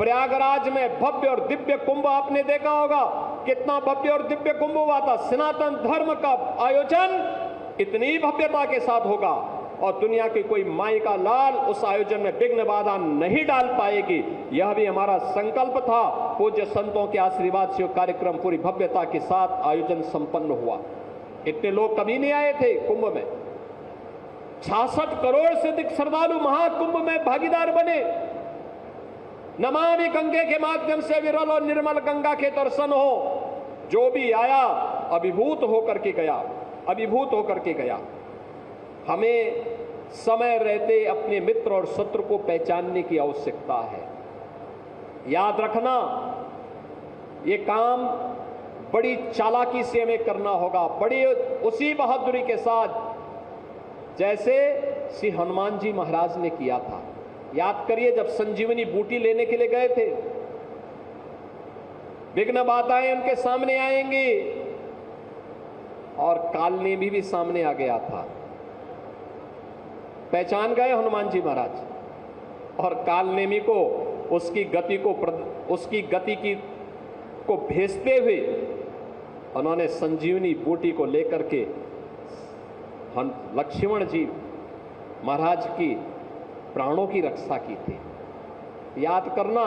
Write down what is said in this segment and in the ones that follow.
प्रयागराज में भव्य और दिव्य कुंभ आपने देखा होगा, कितना भव्य और दिव्य कुंभ हुआ था। सनातन धर्म का आयोजन इतनी भव्यता के साथ होगा और दुनिया की कोई माई का लाल उस आयोजन में विघ्न बाधा नहीं डाल पाएगी। यह भी हमारा संकल्प था। पूज्य संतों के आशीर्वाद से कार्यक्रम पूरी भव्यता के साथ आयोजन संपन्न हुआ। इतने लोग कभी नहीं आए थे कुंभ में। 66 करोड़ से अधिक श्रद्धालु महाकुंभ में भागीदार बने। नमामि गंगे के माध्यम से विरल और निर्मल गंगा के दर्शन हो। जो भी आया अभिभूत होकर के गया, अभिभूत होकर के गया। हमें समय रहते अपने मित्र और शत्रु को पहचानने की आवश्यकता है। याद रखना, ये काम बड़ी चालाकी से हमें करना होगा, बड़ी उसी बहादुरी के साथ जैसे श्री हनुमान जी महाराज ने किया था। याद करिए, जब संजीवनी बूटी लेने के लिए गए थे, विघ्न बाधाएं उनके सामने आएंगी और कालनेमी भी सामने आ गया था। पहचान गए हनुमान जी महाराज और कालनेमी को उसकी गति को भेजते हुए उन्होंने संजीवनी बूटी को लेकर के लक्ष्मण जी महाराज की प्राणों की रक्षा की थी। याद करना,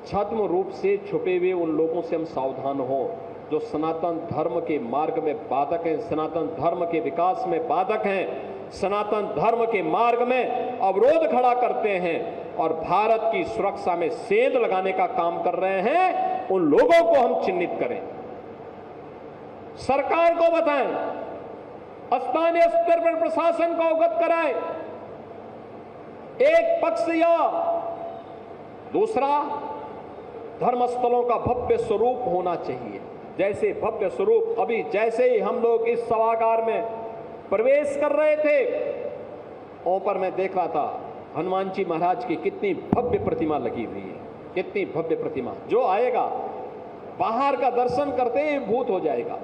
छद्म रूप से छुपे हुए उन लोगों से हम सावधान हो जो सनातन धर्म के मार्ग में बाधक हैं, सनातन धर्म के विकास में बाधक हैं, सनातन धर्म के मार्ग में अवरोध खड़ा करते हैं और भारत की सुरक्षा में सेंध लगाने का काम कर रहे हैं। उन लोगों को हम चिन्हित करें, सरकार को बताएं, स्थानीय स्तर पर प्रशासन को अवगत कराएं। एक पक्ष या दूसरा धर्मस्थलों का भव्य स्वरूप होना चाहिए। जैसे भव्य स्वरूप, अभी जैसे ही हम लोग इस सभागार में प्रवेश कर रहे थे, ऊपर मैं देख रहा था हनुमान जी महाराज की कितनी भव्य प्रतिमा लगी हुई है, कितनी भव्य प्रतिमा। जो आएगा बाहर का दर्शन करते ही भूत हो जाएगा।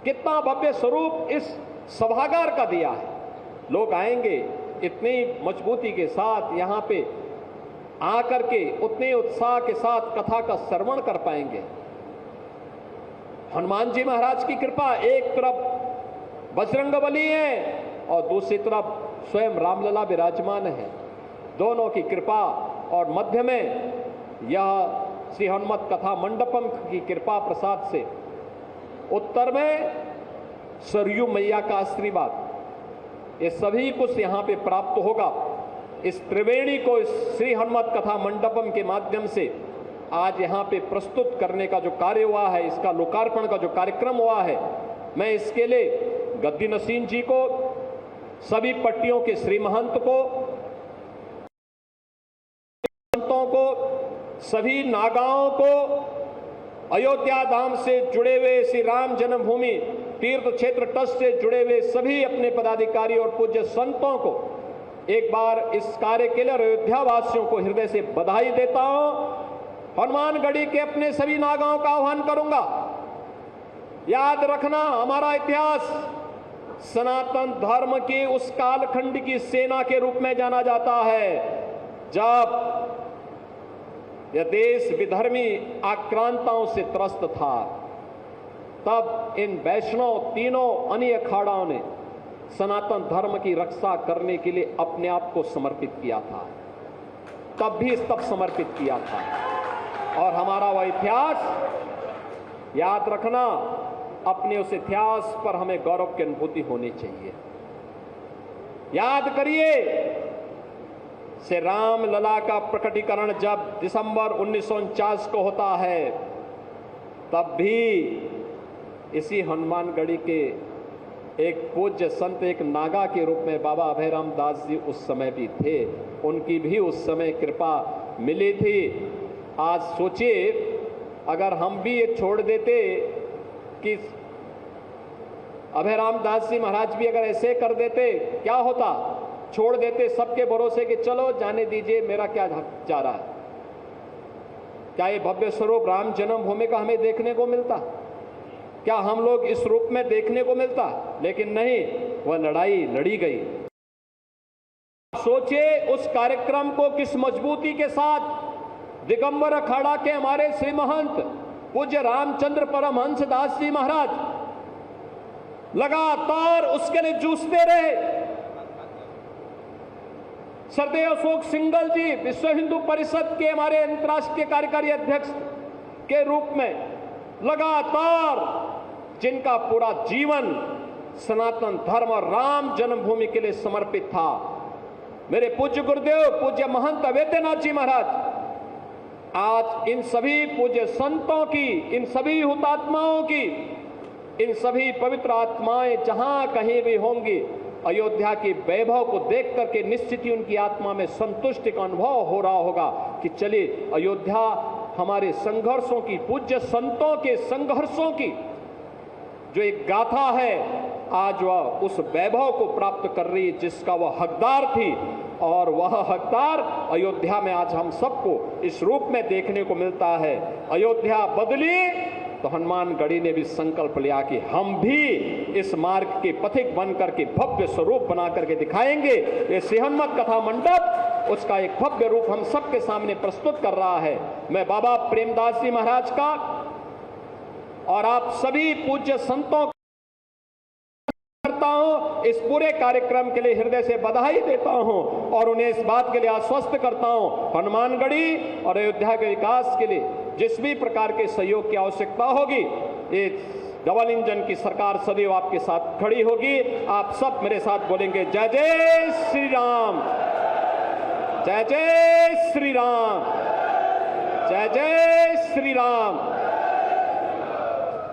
कितना भव्य स्वरूप इस सभागार का दिया है। लोग आएंगे इतनी मजबूती के साथ, यहां पे आकर के उतने उत्साह के साथ कथा का श्रवण कर पाएंगे। हनुमान जी महाराज की कृपा, एक तरफ बजरंगबली है और दूसरी तरफ स्वयं रामलला विराजमान है। दोनों की कृपा और मध्य में यह श्री हनुमत कथा मंडपम की कृपा प्रसाद से उत्तर में सरयू मैया का आशीर्वाद, ये सभी कुछ यहां पे प्राप्त होगा। इस त्रिवेणी को इस श्री हनुमत कथा मंडपम के माध्यम से आज यहां पे प्रस्तुत करने का जो कार्य हुआ है, इसका लोकार्पण का जो कार्यक्रम हुआ है, मैं इसके लिए गद्दी नसीन जी को, सभी पट्टियों के श्री महंत को, संतों को, सभी नागाओं को, अयोध्या धाम से जुड़े हुए श्री राम जन्मभूमि तीर्थ क्षेत्र ट्रस्ट से जुड़े हुए सभी अपने पदाधिकारी और पूज्य संतों को एक बार इस कार्य के लिए अयोध्या वासियों को हृदय से बधाई देता हूं। हनुमानगढ़ी के अपने सभी नागाओं का आह्वान करूंगा। याद रखना, हमारा इतिहास सनातन धर्म के उस कालखंड की सेना के रूप में जाना जाता है जब यह देश विधर्मी आक्रांताओं से त्रस्त था। तब इन वैष्णव तीनों अन्य अखाड़ाओं ने सनातन धर्म की रक्षा करने के लिए अपने आप को समर्पित किया था, तब समर्पित किया था। और हमारा वह इतिहास याद रखना, अपने उस इतिहास पर हमें गौरव की अनुभूति होनी चाहिए। याद करिए, श्री राम लला का प्रकटीकरण जब दिसंबर 1949 को होता है, तब भी इसी हनुमानगढ़ी के एक पूज्य संत, एक नागा के रूप में बाबा अभयराम दास जी उस समय भी थे। उनकी भी उस समय कृपा मिली थी। आज सोचिए, अगर हम भी ये छोड़ देते कि अभयराम दास जी महाराज भी अगर ऐसे कर देते, क्या होता? छोड़ देते सबके भरोसे कि चलो जाने दीजिए, मेरा क्या जा रहा है। क्या ये भव्य स्वरूप राम जन्मभूमि का हमें देखने को मिलता? क्या हम लोग इस रूप में देखने को मिलता? लेकिन नहीं, वह लड़ाई लड़ी गई। सोचिए उस कार्यक्रम को किस मजबूती के साथ दिगंबर अखाड़ा के हमारे श्री महंत पूज्य रामचंद्र परमहंस दास जी महाराज लगातार उसके लिए जूझते रहे। सरदेव अशोक सिंघल जी विश्व हिंदू परिषद के हमारे अंतर्राष्ट्रीय कार्यकारी अध्यक्ष के रूप में लगातार जिनका पूरा जीवन सनातन धर्म और राम जन्मभूमि के लिए समर्पित था, मेरे पूज्य गुरुदेव पूज्य महंत अवेद्यनाथ जी महाराज आज इन सभी पूज्य संतों की, इन सभी हुतात्माओं की, इन सभी पवित्र आत्माएं जहां कहीं भी होंगी, अयोध्या के वैभव को देख करके निश्चित ही उनकी आत्मा में संतुष्टि का अनुभव हो रहा होगा कि चलिए अयोध्या हमारे संघर्षों की, पूज्य संतों के संघर्षों की जो एक गाथा है, आज वह उस वैभव को प्राप्त कर रही है जिसका वह हकदार थी। और वह हकदार अयोध्या में आज हम सबको इस रूप में देखने को मिलता है। अयोध्या बदली तो हनुमानगढ़ी ने भी संकल्प लिया कि हम भी इस मार्ग के पथिक बन करके भव्य स्वरूप बना करके दिखाएंगे। ये सिहनमत कथा मंडप उसका एक भव्य रूप हम सबके सामने प्रस्तुत कर रहा है। मैं बाबा प्रेमदास जी महाराज का और आप सभी पूज्य संतों करता हूं, इस पूरे कार्यक्रम के लिए हृदय से बधाई देता हूं और उन्हें इस बात के लिए आश्वस्त करता हूं, हनुमानगढ़ी और अयोध्या के विकास के लिए जिस भी प्रकार के सहयोग की आवश्यकता होगी, ये डबल इंजन की सरकार सदैव आपके साथ खड़ी होगी। आप सब मेरे साथ बोलेंगे जय जय श्री राम, जय जय श्री राम, जय जय श्री राम।